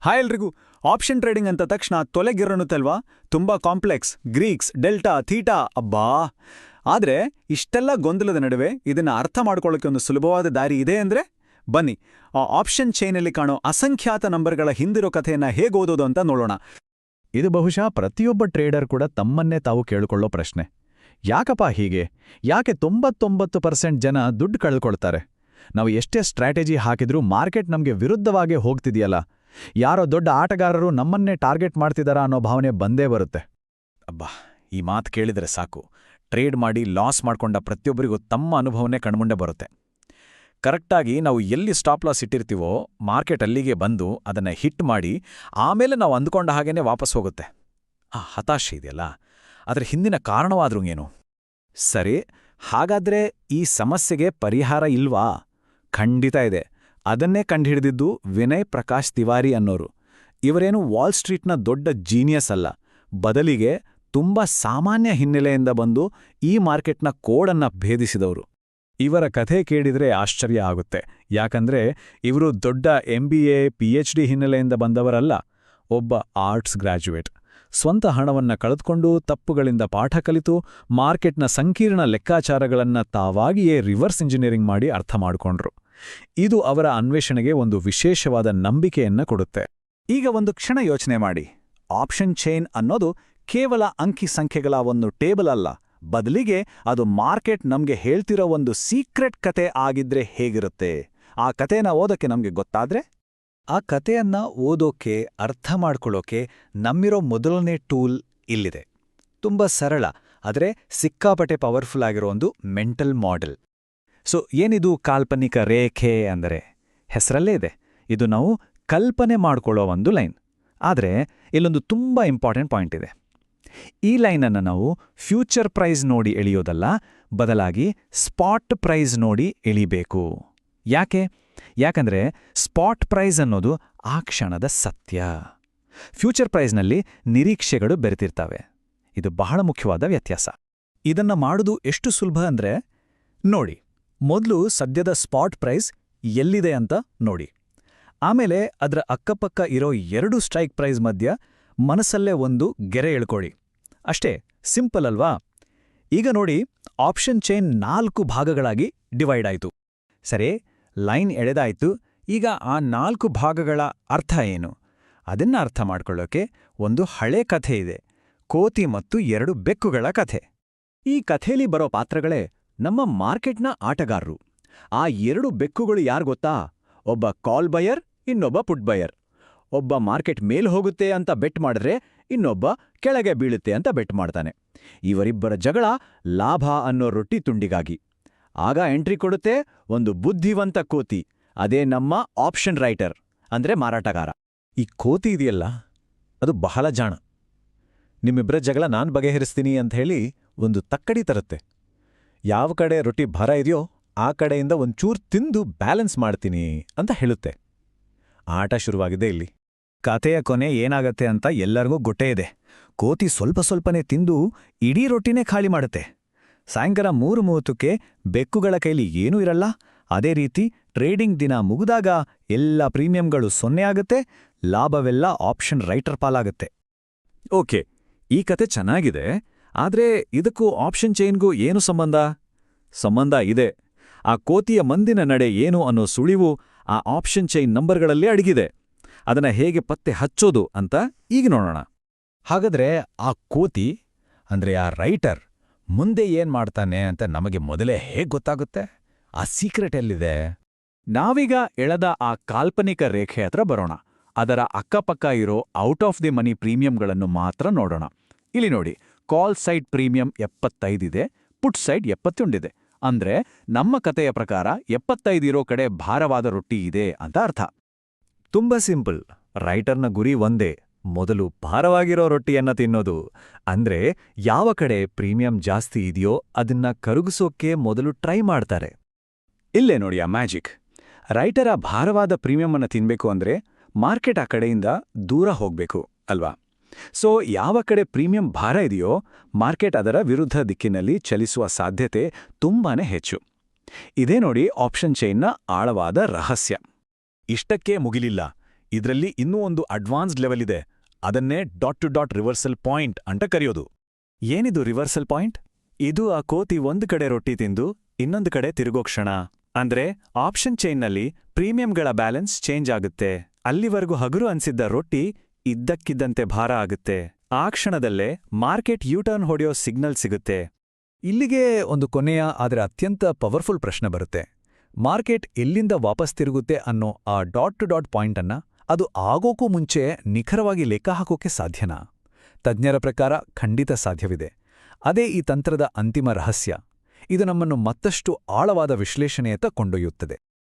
Hi ಎಲ್ರಿಗೂ. Option trading ಅಂತ ತಕ್ಷಣ ತೊಲೆಗಿರನುತ್ತಲ್ವಾ? ತುಂಬಾ ಕಾಂಪ್ಲೆಕ್ಸ್, ಗ್ರೀಕ್ಸ್, ಡೆಲ್ಟಾ, ಥೀಟಾ, ಅಬ್ಬಾ. ಆದ್ರೆ ಇಷ್ಟೆಲ್ಲ ಗೊಂದಲದ ನಡುವೆ ಇದನ್ನ ಅರ್ಥ ಮಾಡ್ಕೊಳ್ಳೋಕೆ ಒಂದು ಸುಲಭವಾದ ದಾರಿ ಇದೆ ಅಂದ್ರೆ ಬನ್ನಿ, ಆ ಆಪ್ಷನ್ ಚೈನಲ್ಲಿ ಕಾಣೋ ಅಸಂಖ್ಯಾತ ನಂಬರ್ಗಳ ಹಿಂದಿರೋ ಕಥೆಯನ್ನ ಹೇಗೆ ಓದೋದು ಅಂತ ನೋಡೋಣ. ಇದು ಬಹುಶಃ ಪ್ರತಿಯೊಬ್ಬ ಟ್ರೇಡರ್ ಕೂಡ ತಮ್ಮನ್ನೇ ತಾವು ಕೇಳಿಕೊಳ್ಳೋ ಪ್ರಶ್ನೆ. ಯಾಕಪ್ಪ ಹೀಗೆ? ಯಾಕೆ 99% ಜನ ದುಡ್ಡು ಕಳ್ಕೊಳ್ತಾರೆ? ನಾವು ಎಷ್ಟೇ ಸ್ಟ್ರಾಟಜಿ ಹಾಕಿದ್ರೂ ಮಾರ್ಕೆಟ್ ನಮಗೆ ವಿರುದ್ಧವಾಗೇ ಹೋಗ್ತಿದೆಯಲ್ಲ. ಯಾರೋ ದೊಡ್ಡ ಆಟಗಾರರು ನಮ್ಮನ್ನೇ ಟಾರ್ಗೆಟ್ ಮಾಡ್ತಿದಾರಾ ಅನ್ನೋ ಭಾವನೆ ಬಂದೇ ಬರುತ್ತೆ. ಅಬ್ಬಾ, ಈ ಮಾತು ಕೇಳಿದರೆ ಸಾಕು, ಟ್ರೇಡ್ ಮಾಡಿ ಲಾಸ್ ಮಾಡ್ಕೊಂಡ ಪ್ರತಿಯೊಬ್ಬರಿಗೂ ತಮ್ಮ ಅನುಭವನೇ ಕಣ್ಮುಂದೆ ಬರುತ್ತೆ. ಕರೆಕ್ಟಾಗಿ ನಾವು ಎಲ್ಲಿ ಸ್ಟಾಪ್ ಲಾಸ್ ಇಟ್ಟಿರ್ತೀವೋ ಮಾರ್ಕೆಟ್ ಅಲ್ಲಿಗೆ ಬಂದು ಅದನ್ನು ಹಿಟ್ ಮಾಡಿ ಆಮೇಲೆ ನಾವು ಅಂದ್ಕೊಂಡ ಹಾಗೇನೆ ವಾಪಸ್ ಹೋಗುತ್ತೆ. ಆ ಹತಾಶೆ ಇದೆಯಲ್ಲ, ಅದರ ಹಿಂದಿನ ಕಾರಣವಾದ್ರೂ ಏನು? ಸರಿ, ಹಾಗಾದ್ರೆ ಈ ಸಮಸ್ಯೆಗೆ ಪರಿಹಾರ ಇಲ್ವಾ? ಖಂಡಿತ ಇದೆ. ಅದನ್ನೇ ಕಂಡುಹಿಡಿದಿದ್ದು ವಿನಯ್ ಪ್ರಕಾಶ್ ತಿವಾರಿ ಅನ್ನೋರು. ಇವರೇನು ವಾಲ್ ಸ್ಟ್ರೀಟ್ನ ದೊಡ್ಡ ಜೀನಿಯಸ್ ಅಲ್ಲ, ಬದಲಿಗೆ ತುಂಬಾ ಸಾಮಾನ್ಯ ಹಿನ್ನೆಲೆಯಿಂದ ಬಂದು ಈ ಮಾರ್ಕೆಟ್ನ ಕೋಡನ್ನ ಭೇದಿಸಿದವರು. ಇವರ ಕಥೆ ಕೇಳಿದ್ರೆ ಆಶ್ಚರ್ಯ ಆಗುತ್ತೆ. ಯಾಕಂದ್ರೆ ಇವರು ದೊಡ್ಡ MBA PhD ಹಿನ್ನೆಲೆಯಿಂದ ಬಂದವರಲ್ಲ. ಒಬ್ಬ ಆರ್ಟ್ಸ್ ಗ್ರಾಜ್ಯುಯೇಟ್. ಸ್ವಂತ ಹಣವನ್ನ ಕಳೆದುಕೊಂಡು ತಪ್ಪುಗಳಿಂದ ಪಾಠ ಕಲಿತು ಮಾರ್ಕೆಟ್ನ ಸಂಕೀರ್ಣ ಲೆಕ್ಕಾಚಾರಗಳನ್ನ ತಾವಾಗಿಯೇ ರಿವರ್ಸ್ ಇಂಜಿನಿಯರಿಂಗ್ ಮಾಡಿ ಅರ್ಥ ಮಾಡಿಕೊಂಡ್ರು. ಇದು ಅವರ ಅನ್ವೇಷಣೆಗೆ ಒಂದು ವಿಶೇಷವಾದ ನಂಬಿಕೆಯನ್ನ ಕೊಡುತ್ತೆ. ಈಗ ಒಂದು ಕ್ಷಣ ಯೋಚನೆ ಮಾಡಿ. ಆಪ್ಷನ್ ಚೈನ್ ಅನ್ನೋದು ಕೇವಲ ಅಂಕಿ ಸಂಖ್ಯೆಗಳ ಒಂದು ಟೇಬಲ್ ಅಲ್ಲ, ಬದಲಿಗೆ ಅದು ಮಾರ್ಕೆಟ್ ನಮ್ಗೆ ಹೇಳ್ತಿರೋ ಒಂದು ಸೀಕ್ರೆಟ್ ಕತೆ ಆಗಿದ್ರೆ ಹೇಗಿರುತ್ತೆ? ಆ ಕತೆನ ಓದೋಕೆ ನಮ್ಗೆ ಗೊತ್ತಾದ್ರೆ? ಆ ಕತೆಯನ್ನ ಓದೋಕೆ, ಅರ್ಥ ಮಾಡ್ಕೊಳ್ಳೋಕೆ ನಮ್ಮಿರೋ ಮೊದಲನೇ ಟೂಲ್ ಇಲ್ಲಿದೆ. ತುಂಬ ಸರಳ, ಆದರೆ ಸಿಕ್ಕಾಪಟ್ಟೆ ಪವರ್ಫುಲ್ ಆಗಿರೋ ಒಂದು ಮೆಂಟಲ್ ಮಾಡೆಲ್. ಸೊ ಏನಿದು ಕಾಲ್ಪನಿಕ ರೇಖೆ ಅಂದರೆ? ಹೆಸರಲ್ಲೇ ಇದೆ, ಇದು ನಾವು ಕಲ್ಪನೆ ಮಾಡ್ಕೊಳ್ಳೋ ಒಂದು ಲೈನ್. ಆದರೆ ಇಲ್ಲೊಂದು ತುಂಬ ಇಂಪಾರ್ಟೆಂಟ್ ಪಾಯಿಂಟ್ ಇದೆ. ಈ ಲೈನನ್ನು ನಾವು ಫ್ಯೂಚರ್ ಪ್ರೈಸ್ ನೋಡಿ ಎಳೆಯೋದಲ್ಲ, ಬದಲಾಗಿ ಸ್ಪಾಟ್ ಪ್ರೈಸ್ ನೋಡಿ ಎಳಿಬೇಕು. ಯಾಕಂದ್ರೆ ಸ್ಪಾಟ್ ಪ್ರೈಸ್ ಅನ್ನೋದು ಆ ಕ್ಷಣದ ಸತ್ಯ. ಫ್ಯೂಚರ್ ಪ್ರೈಸ್ನಲ್ಲಿ ನಿರೀಕ್ಷೆಗಳು ಬೆರೆತಿರ್ತವೆ. ಇದು ಬಹಳ ಮುಖ್ಯವಾದ ವ್ಯತ್ಯಾಸ. ಇದನ್ನ ಮಾಡೋದು ಎಷ್ಟು ಸುಲಭ ಅಂದ್ರೆ, ನೋಡಿ, ಮೊದಲು ಸದ್ಯದ ಸ್ಪಾಟ್ ಪ್ರೈಸ್ ಎಲ್ಲಿದೆ ಅಂತ ನೋಡಿ. ಆಮೇಲೆ ಅದರ ಅಕ್ಕಪಕ್ಕ ಇರೋ 2 ಸ್ಟ್ರೈಕ್ ಪ್ರೈಸ್ ಮಧ್ಯ ಮನಸ್ಸಲ್ಲೇ ಒಂದು ಗೆರೆ ಎಳ್ಕೊಳ್ಳಿ. ಅಷ್ಟೇ, ಸಿಂಪಲ್ ಅಲ್ವಾ? ಈಗ ನೋಡಿ, ಆಪ್ಷನ್ ಚೈನ್ 4 ಭಾಗಗಳಾಗಿ ಡಿವೈಡ್ ಆಯಿತು. ಸರಿ, ಲೈನ್ ಎಳೆದಾಯ್ತು. ಈಗ ಆ 4 ಭಾಗಗಳ ಅರ್ಥ ಏನು? ಅದನ್ನ ಅರ್ಥ ಮಾಡ್ಕೊಳ್ಳೋಕೆ ಒಂದು ಹಳೆ ಕಥೆ ಇದೆ, ಕೋತಿ ಮತ್ತು 2 ಬೆಕ್ಕುಗಳ ಕಥೆ. ಈ ಕಥೆಯಲ್ಲಿ ಬರೋ ಪಾತ್ರಗಳೇ ನಮ್ಮ ಮಾರ್ಕೆಟ್ನ ಆಟಗಾರರು. ಆ 2 ಬೆಕ್ಕುಗಳು ಯಾರು ಗೊತ್ತಾ? ಒಬ್ಬ ಕಾಲ್ ಬಯರ್, ಇನ್ನೊಬ್ಬ ಪುಟ್ ಬಯರ್. ಒಬ್ಬ ಮಾರ್ಕೆಟ್ ಮೇಲ್ ಹೋಗುತ್ತೆ ಅಂತ ಬೆಟ್ ಮಾಡಿದ್ರೆ, ಇನ್ನೊಬ್ಬ ಕೆಳಗೆ ಬೀಳುತ್ತೆ ಅಂತ ಬೆಟ್ ಮಾಡ್ತಾನೆ. ಇವರಿಬ್ಬರ ಜಗಳ ಲಾಭ ಅನ್ನೋ ರೊಟ್ಟಿ ತುಂಡಿಗಾಗಿ. ಆಗ ಎಂಟ್ರಿ ಕೊಡುತ್ತೆ ಒಂದು ಬುದ್ಧಿವಂತ ಕೋತಿ, ಅದೇ ನಮ್ಮ ಆಪ್ಷನ್ ರೈಟರ್, ಅಂದ್ರೆ ಮಾರಾಟಗಾರ. ಈ ಕೋತಿ ಇದೆಯಲ್ಲ, ಅದು ಬಹಳ ಜಾಣ. ನಿಮ್ಮಿಬ್ಬರ ಜಗಳ ನಾನ್ ಬಗೆಹರಿಸ್ತೀನಿ ಅಂತ ಹೇಳಿ ಒಂದು ತಕ್ಕಡಿ ತರುತ್ತೆ. ಯಾವ ಕಡೆ ರೊಟ್ಟಿ ಭಾರ ಇದೆಯೋ ಆ ಕಡೆಯಿಂದ ಒಂಚೂರು ತಿಂದು ಬ್ಯಾಲೆನ್ಸ್ ಮಾಡ್ತೀನಿ ಅಂತ ಹೇಳುತ್ತೆ. ಆಟ ಶುರುವಾಗಿದೆ ಇಲ್ಲಿ. ಕಥೆಯ ಕೊನೆ ಏನಾಗತ್ತೆ ಅಂತ ಎಲ್ಲರಿಗೂ ಗೊತ್ತೇ ಇದೆ. ಕೋತಿ ಸ್ವಲ್ಪನೇ ತಿಂದು ಇಡೀ ರೊಟ್ಟಿನೇ ಖಾಲಿ ಮಾಡುತ್ತೆ. ಸಾಯಂಕಾಲ 3:30ಕ್ಕೆ ಬೆಕ್ಕುಗಳ ಕೈಲಿ ಏನೂ ಇರಲ್ಲ. ಅದೇ ರೀತಿ ಟ್ರೇಡಿಂಗ್ ದಿನ ಮುಗಿದಾಗ ಎಲ್ಲ ಪ್ರೀಮಿಯಂಗಳು 0 ಆಗುತ್ತೆ, ಲಾಭವೆಲ್ಲ ಆಪ್ಷನ್ ರೈಟರ್ ಪಾಲಾಗುತ್ತೆ. ಓಕೆ, ಈ ಕತೆ ಚೆನ್ನಾಗಿದೆ. ಆದ್ರೆ ಇದಕ್ಕೂ ಆಪ್ಷನ್ ಚೈನ್ಗೂ ಏನು ಸಂಬಂಧ ಇದೆ. ಆ ಕೋತಿಯ ಮಂದಿನ ನಡೆ ಏನು ಅನ್ನೋ ಸುಳಿವು ಆ ಆಪ್ಷನ್ ಚೈನ್ ನಂಬರ್ಗಳಲ್ಲೇ ಅಡಗಿದೆ. ಅದನ್ನ ಹೇಗೆ ಪತ್ತೆ ಹಚ್ಚೋದು ಅಂತ ಈಗ ನೋಡೋಣ. ಹಾಗಾದ್ರೆ ಆ ಕೋತಿ ಅಂದ್ರೆ ಆ ರೈಟರ್ ಮುಂದೆ ಏನ್ ಮಾಡ್ತಾನೆ ಅಂತ ನಮಗೆ ಮೊದಲೇ ಹೇಗ್ ಗೊತ್ತಾಗುತ್ತೆ? ಆ ಸೀಕ್ರೆಟ್ ಎಲ್ಲಿದೆ? ನಾವೀಗ ಎಳೆದ ಆ ಕಾಲ್ಪನಿಕ ರೇಖೆ ಹತ್ರ ಬರೋಣ. ಅದರ ಅಕ್ಕಪಕ್ಕ ಇರೋ ಔಟ್ ಆಫ್ ದಿ ಮನಿ ಪ್ರೀಮಿಯಂಗಳನ್ನು ಮಾತ್ರ ನೋಡೋಣ. ಇಲ್ಲಿ ನೋಡಿ, ಕಾಲ್ ಸೈಡ್ ಪ್ರೀಮಿಯಂ 75 ಇದೆ, ಪುಟ್ ಸೈಡ್ 71 ಇದೆ. ಅಂದ್ರೆ ನಮ್ಮ ಕತೆಯ ಪ್ರಕಾರ 75 ಇರೋ ಕಡೆ ಭಾರವಾದ ರೊಟ್ಟಿ ಇದೆ ಅಂತ ಅರ್ಥ. ತುಂಬಾ ಸಿಂಪಲ್. ರೈಟರ್ನ ಗುರಿ ಒಂದೇ, ಮೊದಲು ಭಾರವಾಗಿರೋ ರೊಟ್ಟಿಯನ್ನ ತಿನ್ನೋದು. ಅಂದ್ರೆ ಯಾವ ಕಡೆ ಪ್ರೀಮಿಯಂ ಜಾಸ್ತಿ ಇದೆಯೋ ಅದನ್ನ ಕರಗಿಸೋಕೆ ಮೊದಲು ಟ್ರೈ ಮಾಡ್ತಾರೆ. ಇಲ್ಲೇ ನೋಡಿ ಆ ಮ್ಯಾಜಿಕ್. ರೈಟರ ಭಾರವಾದ ಪ್ರೀಮಿಯಂ ತಿನ್ಬೇಕು ಅಂದ್ರೆ ಮಾರ್ಕೆಟ್ ಆ ಕಡೆಯಿಂದ ದೂರ ಹೋಗ್ಬೇಕು ಅಲ್ವಾ? ಸೊ ಯಾವ ಕಡೆ ಪ್ರೀಮಿಯಂ ಭಾರ ಇದೆಯೋ ಮಾರ್ಕೆಟ್ ಅದರ ವಿರುದ್ಧ ದಿಕ್ಕಿನಲ್ಲಿ ಚಲಿಸುವ ಸಾಧ್ಯತೆ ತುಂಬಾನೇ ಹೆಚ್ಚು. ಇದೇ ನೋಡಿ ಆಪ್ಷನ್ ಚೈನ್ನ ಆಳವಾದ ರಹಸ್ಯ. ಇಷ್ಟಕ್ಕೆ ಮುಗಿಲಿಲ್ಲ. ಇದರಲ್ಲಿ ಇನ್ನೂ ಒಂದು ಅಡ್ವಾನ್ಸ್ಡ್ ಲೆವೆಲ್ ಇದೆ. ಅದನ್ನೇ dot to dot reversal point ಅಂತ ಕರೆಯೋದು. ಏನಿದು ರಿವರ್ಸಲ್ ಪಾಯಿಂಟ್? ಇದು ಆ ಕೋತಿ ಒಂದು ಕಡೆ ರೊಟ್ಟಿ ತಿಂದು ಇನ್ನೊಂದು ಕಡೆ ತಿರುಗೋ ಕ್ಷಣ. ಅಂದ್ರೆ ಆಪ್ಷನ್ ಚೈನ್ನಲ್ಲಿ ಪ್ರೀಮಿಯಂಗಳ ಬ್ಯಾಲೆನ್ಸ್ ಚೇಂಜ್ ಆಗುತ್ತೆ. ಅಲ್ಲಿವರೆಗೂ ಹಗುರು ಅನ್ಸಿದ್ದ ರೊಟ್ಟಿ ಇದ್ದಕ್ಕಿದ್ದಂತೆ ಭಾರ ಆಗುತ್ತೆ. ಆ ಕ್ಷಣದಲ್ಲೇ ಮಾರ್ಕೆಟ್ ಯೂಟರ್ನ್ ಹೊಡೆಯೋ ಸಿಗ್ನಲ್ ಸಿಗುತ್ತೆ. ಇಲ್ಲಿಗೆ ಒಂದು ಕೊನೆಯ ಆದರೆ ಅತ್ಯಂತ ಪವರ್ಫುಲ್ ಪ್ರಶ್ನೆ ಬರುತ್ತೆ. ಮಾರ್ಕೆಟ್ ಎಲ್ಲಿಂದ ವಾಪಸ್ ತಿರುಗುತ್ತೆ ಅನ್ನೋ ಆ ಡಾಟ್ ಟು ಡಾಟ್ ಪಾಯಿಂಟನ್ನ ಅದು ಆಗೋಕ್ಕೂ ಮುಂಚೆ ನಿಖರವಾಗಿ ಲೆಕ್ಕ ಹಾಕೋಕೆ ಸಾಧ್ಯನಾ? ತಜ್ಞರ ಪ್ರಕಾರ ಖಂಡಿತ ಸಾಧ್ಯವಿದೆ. ಅದೇ ಈ ತಂತ್ರದ ಅಂತಿಮ ರಹಸ್ಯ. ಇದು ನಮ್ಮನ್ನು ಮತ್ತಷ್ಟು ಆಳವಾದ ವಿಶ್ಲೇಷಣೆಯತ್ತ ಕೊಂಡೊಯ್ಯುತ್ತದೆ.